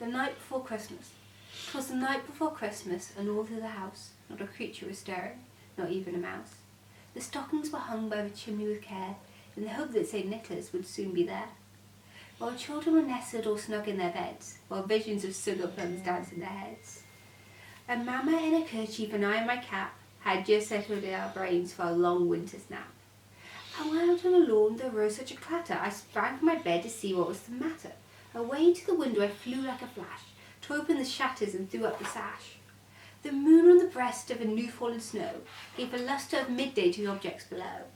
The night before Christmas. 'Twas the night before Christmas, and all through the house not a creature was stirring, not even a mouse. The stockings were hung by the chimney with care, in the hope that St. Nicholas would soon be there. While children were nestled all snug in their beds, while visions of sugar plums danced in their heads. And Mamma in a kerchief and I in my cap had just settled in our brains for a long winter's nap. And when out on the lawn there rose such a clatter, I sprang from my bed to see what was the matter. Away to the window I flew like a flash, tore open the shutters and threw up the sash. The moon on the breast of the new fallen snow gave a lustre of midday to the objects below.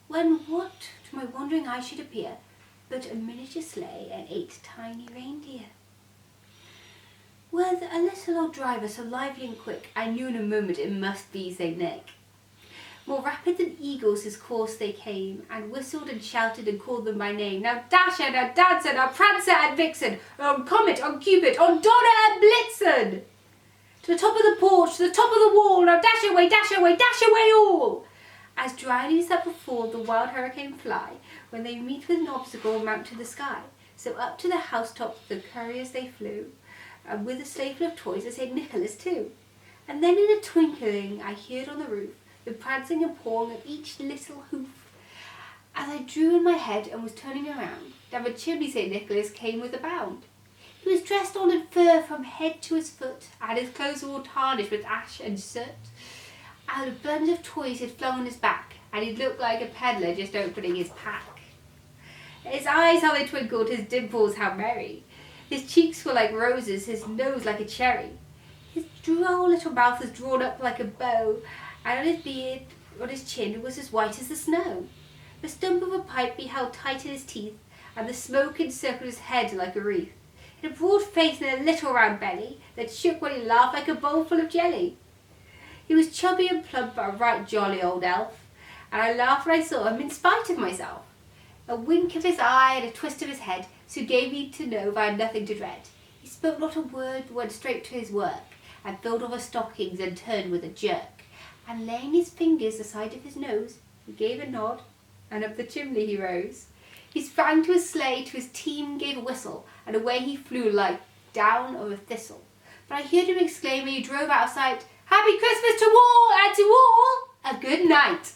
When what to my wondering eye should appear but a miniature sleigh and 8 tiny reindeer. With a little old driver so lively and quick, I knew in a moment it must be St. Nick. More rapid than eagles his course they came, and whistled and shouted and called them by name. Now Dasher, now Dancer, now Prancer and Vixen, on Comet, on Cupid, on Donner and Blitzen! To the top of the porch, to the top of the wall, now dash away, dash away, dash away all! As dryly as that before the wild hurricane fly, when they meet with an obstacle and mount to the sky, so up to the housetops the couriers they flew, and with a sleigh full of toys to St. Nicholas too. And then in a twinkling I heard on the roof the prancing and pawing of each little hoof. As I drew in my head and was turning around, down the chimney St. Nicholas came with a bound. He was dressed all in fur from head to his foot, and his clothes were all tarnished with ash and soot. And a bunch of toys he'd flung on his back, and he looked like a peddler just opening his pack. His eyes how they twinkled, his dimples how merry. His cheeks were like roses, his nose like a cherry. His droll little mouth was drawn up like a bow, and on his beard, on his chin, was as white as the snow. The stump of a pipe he held tight in his teeth, and the smoke encircled his head like a wreath. He had a broad face and a little round belly, that shook when he laughed like a bowl full of jelly. He was chubby and plump, but a right jolly old elf, and I laughed when I saw him in spite of myself. A wink of his eye and a twist of his head soon gave me to know that I had nothing to dread. He spoke not a word, but went straight to his work, and filled all the stockings and turned with a jerk. And laying his fingers aside of his nose, he gave a nod, and up the chimney he rose. He sprang to his sleigh, to his team gave a whistle, and away he flew like down of a thistle. But I heard him exclaim when he drove out of sight, "Happy Christmas to all, and to all a good night!"